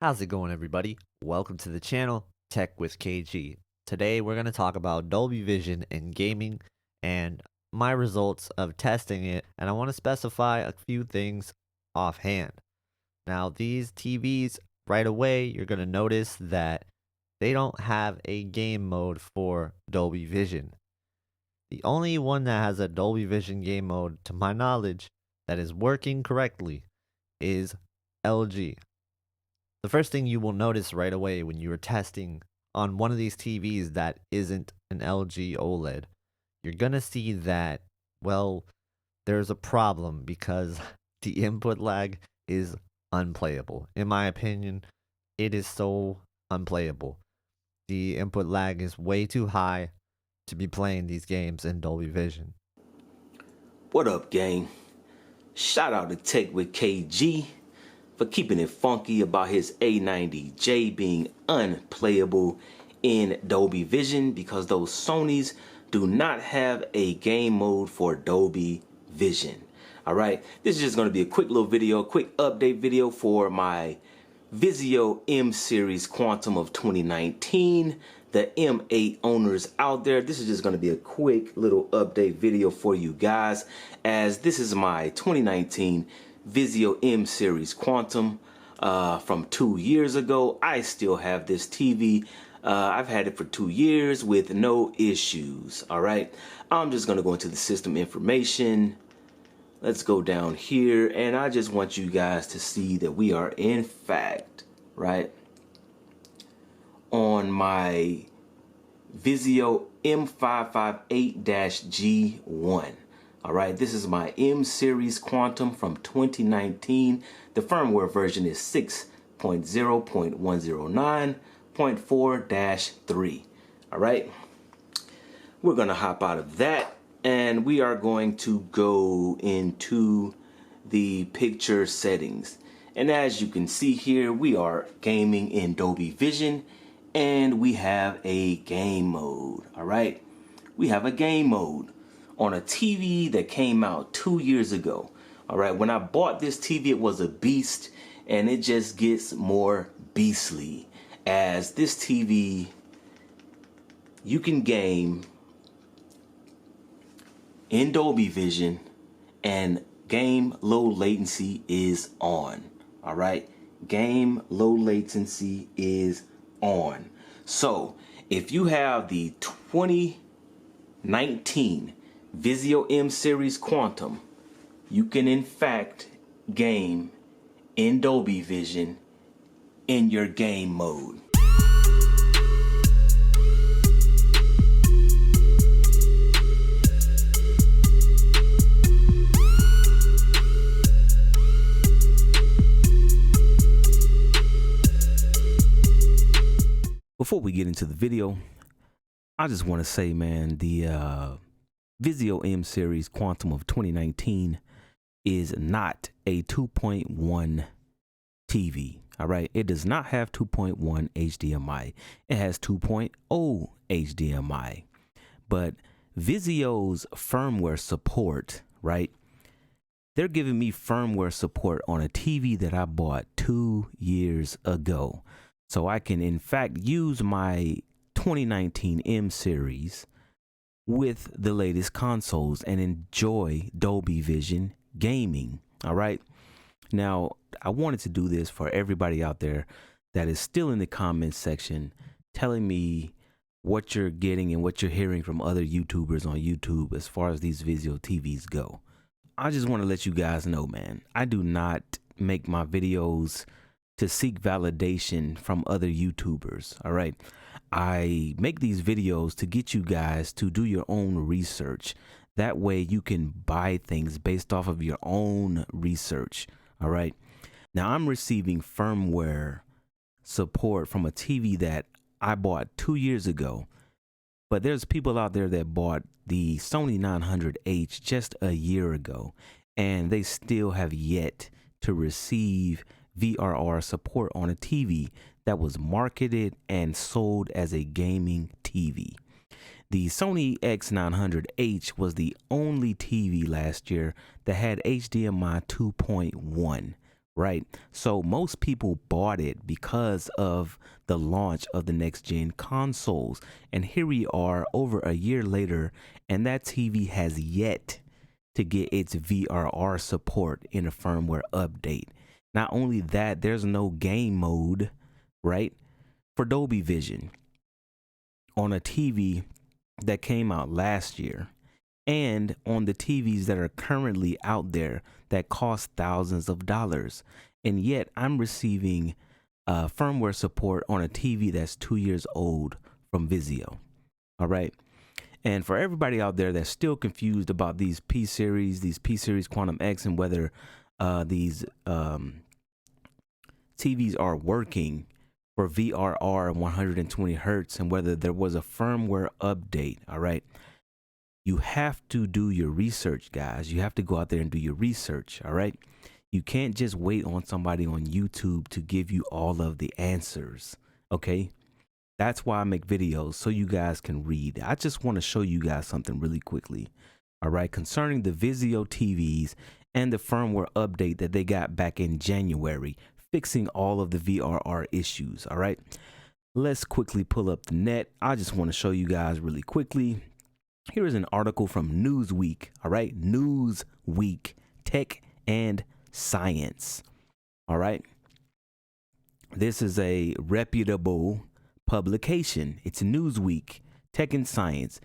How's it going, everybody? Welcome to the channel, Tech with KG. Today, we're going to talk about Dolby Vision and gaming and my results of testing it, and I want to specify a few things offhand. Now, these TVs, right away, you're going to notice that they don't have a game mode for Dolby Vision. The only one that has a Dolby Vision game mode, to my knowledge, that is working correctly is LG. The first thing you will notice right away when you are testing on one of these TVs that isn't an LG OLED, you're going to see that, well, there's a problem because the input lag is unplayable. In my opinion, it is so unplayable. The input lag is way too high to be playing these games in Dolby Vision. What up, gang? Shout out to Tech with KG for keeping it funky about his A90J being unplayable in Dolby Vision because those Sonys do not have a game mode for Dolby Vision. Alright, this is just going to be a quick little video, quick update video for my Vizio M Series Quantum of 2019. The M8 owners out there, this is just going to be a quick little update video for you guys, as this is my 2019 Vizio M Series Quantum from 2 years ago. I still have this TV. I've had it for 2 years with no issues. All right, I'm just going to go into the system information. Let's go down here, and I just want you guys to see that we are in fact, right, on my Vizio M558-G1. All right, this is my M Series Quantum from 2019. The firmware version is 6.0.109.4-3. All right, we're gonna hop out of that and we are going to go into the picture settings. And as you can see here, we are gaming in Dolby Vision and we have a game mode. All right, we have a game mode on a TV that came out 2 years ago. All right, when I bought this TV, it was a beast, and it just gets more beastly as this TV, you can game in Dolby Vision and game low latency is on. All right, game low latency is on. So if you have the 2019 Vizio M Series Quantum, you can in fact game in Dolby Vision in your game mode. Before we get into the video, I just want to say, man, the Vizio M Series Quantum of 2019 is not a 2.1 TV. All right, it does not have 2.1 HDMI. It has 2.0 HDMI. But Vizio's firmware support, right? They're giving me firmware support on a TV that I bought 2 years ago. So I can in fact use my 2019 M Series with the latest consoles and enjoy Dolby Vision gaming. All right. Now, I wanted to do this for everybody out there that is still in the comments section telling me what you're getting and what you're hearing from other YouTubers on YouTube as far as these Vizio TVs go. I just want to let you guys know, man, I do not make my videos to seek validation from other YouTubers. All right. I make these videos to get you guys to do your own research. That way you can buy things based off of your own research. All right. Now I'm receiving firmware support from a TV that I bought 2 years ago, but there's people out there that bought the Sony 900H just a year ago, and they still have yet to receive VRR support on a TV that was marketed and sold as a gaming TV. The Sony X900H was the only TV last year that had HDMI 2.1, right? So most people bought it because of the launch of the next gen consoles. And here we are over a year later, and that TV has yet to get its VRR support in a firmware update. Not only that, there's no game mode, right, for Dolby Vision on a TV that came out last year, and on the TVs that are currently out there that cost thousands of dollars. And yet I'm receiving firmware support on a TV that's 2 years old from Vizio. All right. And for everybody out there that's still confused about these P Series Quantum X, and whether these TVs are working for VRR 120 hertz, and whether there was a firmware update, all right, you have to do your research, guys. You have to go out there and do your research, all right? You can't just wait on somebody on YouTube to give you all of the answers, okay? That's why I make videos, so you guys can read. I just want to show you guys something really quickly, all right, concerning the Vizio TVs and the firmware update that they got back in January, fixing all of the VRR issues, all right? Let's quickly pull up the net. I just want to show you guys really quickly. Here is an article from Newsweek, all right? Newsweek, Tech and Science, all right? This is a reputable publication. It's Newsweek, Tech and Science.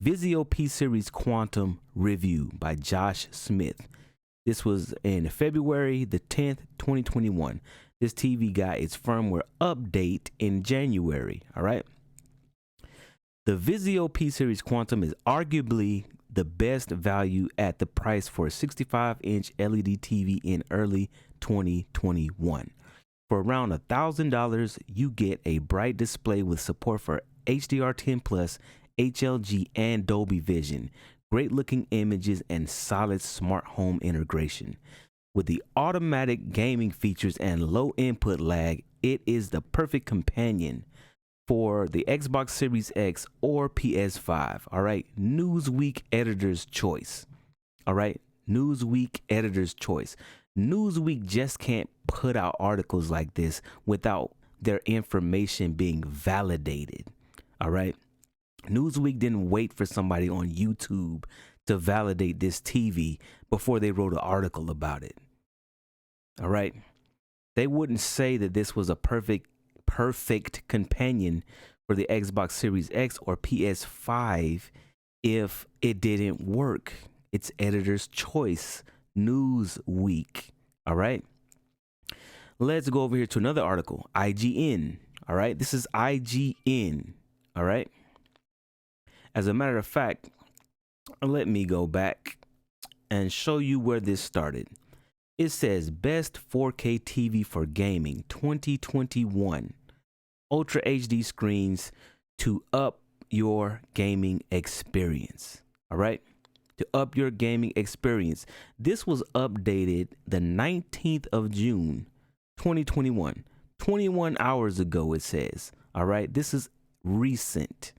Vizio P Series Quantum Review by Josh Smith. This was in February the 10th, 2021. This TV got its firmware update in January, all right? The Vizio P Series Quantum is arguably the best value at the price for a 65-inch LED TV in early 2021. For around $1,000, you get a bright display with support for HDR10+, HLG, and Dolby Vision, great looking images, and solid smart home integration. With the automatic gaming features and low input lag, it is the perfect companion for the Xbox Series X or PS5. All right, Newsweek editor's choice. All right, Newsweek editor's choice. Newsweek just can't put out articles like this without their information being validated. All right, Newsweek didn't wait for somebody on YouTube to validate this TV before they wrote an article about it. All right, they wouldn't say that this was a perfect companion for the Xbox Series X or PS5 if it didn't work. It's editor's choice, Newsweek. All right, let's go over here to another article, IGN. All right, this is IGN. All right, as a matter of fact, let me go back and show you where this started. It says best 4K TV for gaming 2021. Ultra HD screens to up your gaming experience. All right, to up your gaming experience. This was updated the 19th of June 2021. 21 hours ago, it says. All right, this is recent.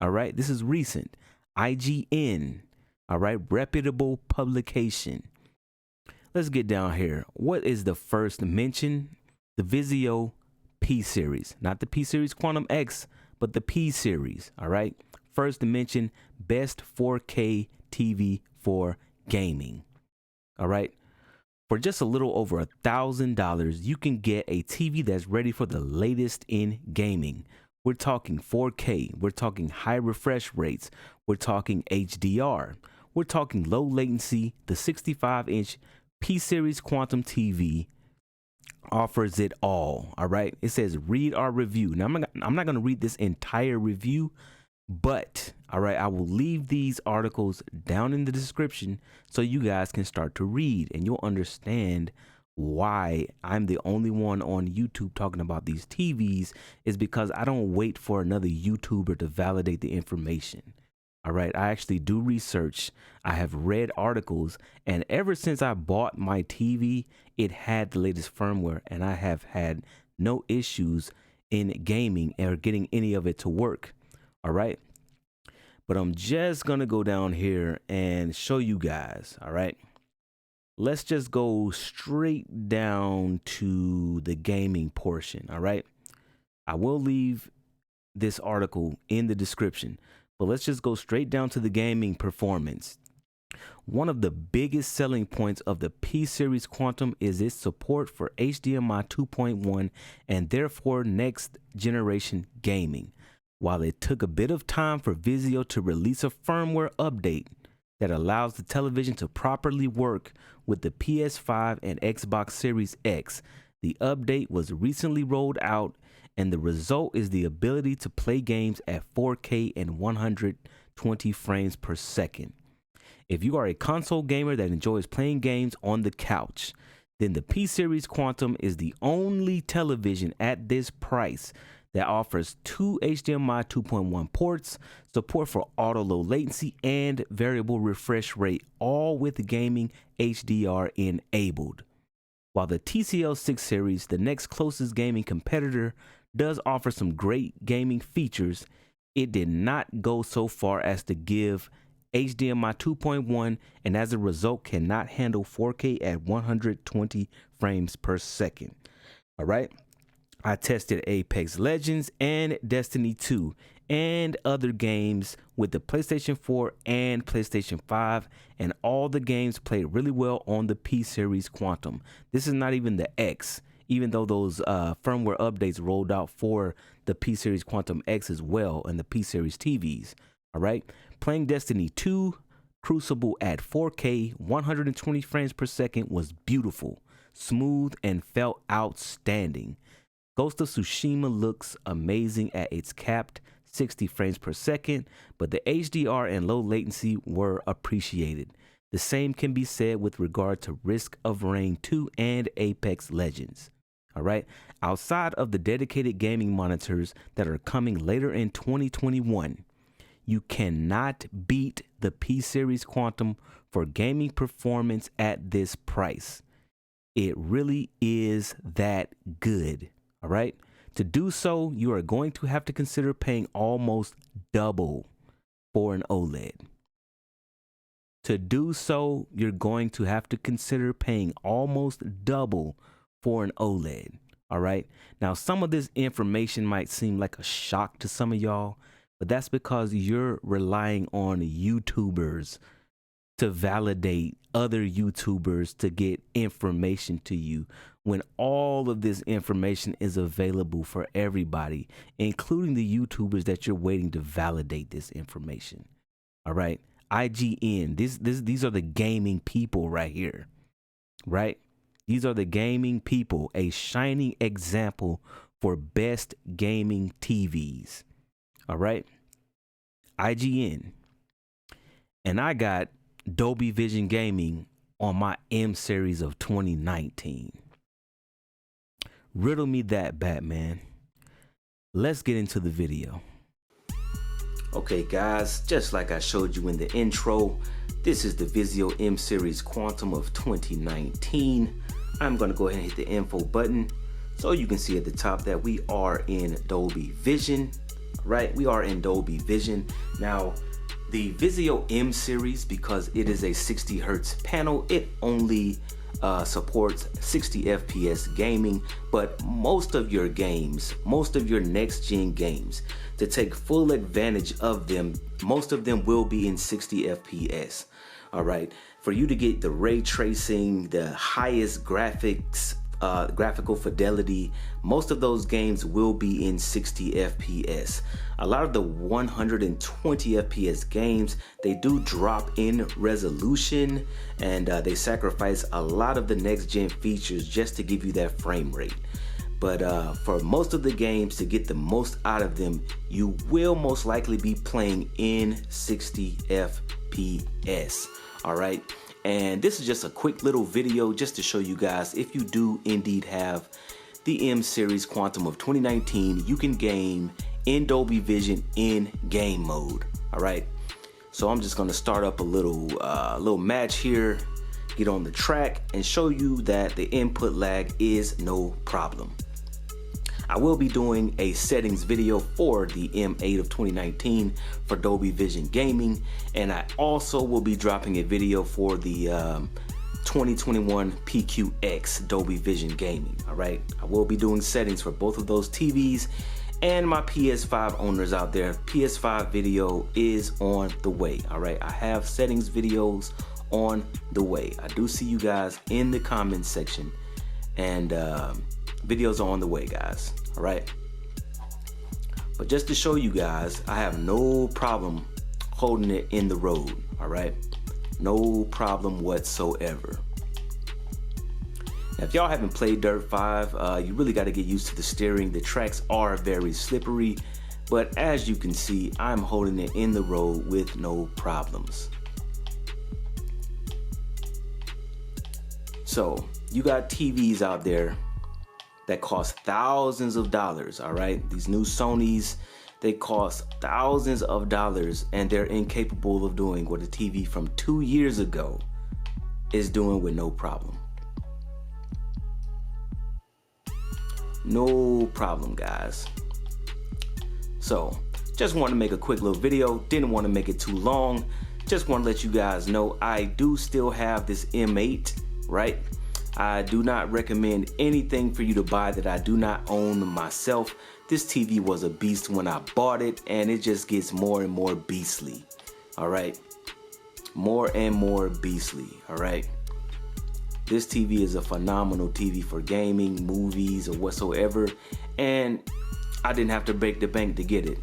All right, this is recent. IGN. All right, reputable publication. Let's get down here. What is the first mention? The Vizio P Series, not the P Series Quantum X, but the P Series. All right, first mention, best 4K TV for gaming. All right, for just a little over $1,000, you can get a TV that's ready for the latest in gaming. We're talking 4K, we're talking high refresh rates, we're talking HDR, we're talking low latency. The 65-inch P Series Quantum TV offers it all. All right, it says read our review. Now I'm not going to read this entire review, but all right, I will leave these articles down in the description so you guys can start to read, and you'll understand why I'm the only one on YouTube talking about these TVs. Is because I don't wait for another YouTuber to validate the information. All right, I actually do research. I have read articles, and ever since I bought my TV, it had the latest firmware, and I have had no issues in gaming or getting any of it to work. All right, but I'm just gonna go down here and show you guys. All right, let's just go straight down to the gaming portion. All right, I will leave this article in the description, but let's just go straight down to the gaming performance. One of the biggest selling points of the P Series Quantum is its support for HDMI 2.1 and therefore next generation gaming. While it took a bit of time for Vizio to release a firmware update that allows the television to properly work with the PS5 and Xbox Series X, the update was recently rolled out, and the result is the ability to play games at 4K and 120 frames per second. If you are a console gamer that enjoys playing games on the couch, then the P Series Quantum is the only television at this price that offers two HDMI 2.1 ports, support for auto low latency, and variable refresh rate, all with gaming HDR enabled. While the TCL 6 series, the next closest gaming competitor, does offer some great gaming features, it did not go so far as to give HDMI 2.1, and as a result cannot handle 4K at 120 frames per second. All right. I tested Apex Legends and Destiny 2 and other games with the PlayStation 4 and PlayStation 5, and all the games played really well on the P Series Quantum. This is not even the X, even though those firmware updates rolled out for the P Series Quantum X as well and the P Series TVs. All right. Playing Destiny 2 Crucible at 4K 120 frames per second was beautiful, smooth, and felt outstanding. Ghost of Tsushima looks amazing at its capped 60 frames per second, but the HDR and low latency were appreciated. The same can be said with regard to Risk of Rain 2 and Apex Legends. All right, outside of the dedicated gaming monitors that are coming later in 2021, you cannot beat the P Series Quantum for gaming performance at this price. It really is that good. All right. To do so, you are going to have to consider paying almost double for an OLED. To do so, you're going to have to consider paying almost double for an OLED. All right. Now, some of this information might seem like a shock to some of y'all, but that's because you're relying on YouTubers to validate other YouTubers to get information to you, when all of this information is available for everybody, including the YouTubers that you're waiting to validate this information. All right. IGN, these are the gaming people right here, right? These are the gaming people, a shining example for best gaming TVs. All right. IGN. And I got Dolby Vision Gaming on my M series of 2019. Riddle me that, Batman. Let's get into the video. Okay guys, just like I showed you in the intro, this is the Vizio M Series Quantum of 2019. I'm gonna go ahead and hit the info button so you can see at the top that we are in Dolby Vision, right? We are in Dolby Vision. Now, the Vizio M Series, because it is a 60 Hertz panel, it only supports 60 FPS gaming, but most of your games, most of your next gen games, to take full advantage of them, most of them will be in 60 FPS. All right, for you to get the ray tracing, the highest graphics, graphical fidelity, most of those games will be in 60 FPS. A lot of the 120 FPS games, they do drop in resolution, and they sacrifice a lot of the next gen features just to give you that frame rate. But for most of the games, to get the most out of them, you will most likely be playing in 60 FPS. All right. And this is just a quick little video just to show you guys, if you do indeed have the M Series Quantum of 2019, you can game in Dolby Vision in game mode. All right. So I'm just going to start up a little match here, get on the track, and show you that the input lag is no problem. I will be doing a settings video for the M8 of 2019 for Dolby Vision Gaming, and I also will be dropping a video for the 2021 PQX Dolby Vision gaming. All right, I will be doing settings for both of those TVs, and my PS5 owners out there, PS5 video is on the way. All right, I have settings videos on the way. I do see you guys in the comments section, and videos are on the way, guys. All right, but just to show you guys, I have no problem holding it in the road. All right, no problem whatsoever. Now, if y'all haven't played Dirt 5, you really got to get used to the steering. The tracks are very slippery, but as you can see, I'm holding it in the road with no problems. So you got TVs out there that cost thousands of dollars, all right? These new Sonys, they cost thousands of dollars, and they're incapable of doing what a TV from 2 years ago is doing with no problem. No problem, guys. So just want to make a quick little video. Didn't want to make it too long. Just want to let you guys know I do still have this M8, right? I do not recommend anything for you to buy that I do not own myself. This TV was a beast when I bought it, and it just gets more and more beastly. All right, more and more beastly. All right, this TV is a phenomenal TV for gaming, movies, or whatsoever, and I didn't have to break the bank to get it.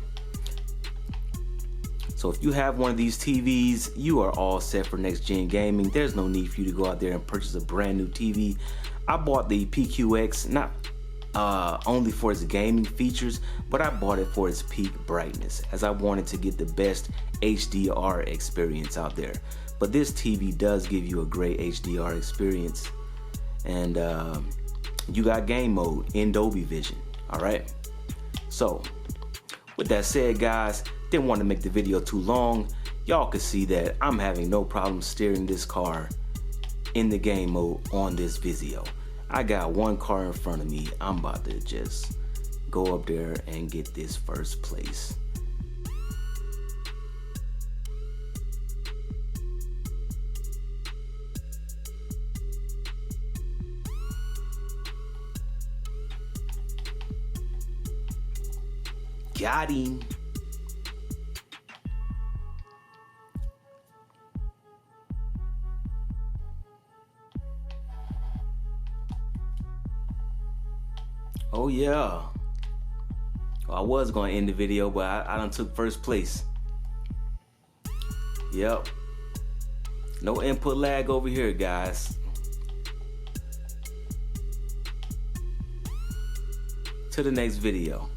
So if you have one of these TVs, you are all set for next gen gaming. There's no need for you to go out there and purchase a brand new TV. I bought the PQX not only for its gaming features, but I bought it for its peak brightness, as I wanted to get the best HDR experience out there. But this TV does give you a great HDR experience, and you got game mode in Dolby Vision. All right, so with that said, guys, didn't want to make the video too long. Y'all can see that I'm having no problem steering this car in the game mode on this Vizio. I got one car in front of me. I'm about to just go up there and get this first place. Got him. Oh yeah. Well, I was going to end the video, but I done took first place. Yep. No input lag over here, guys. To the next video.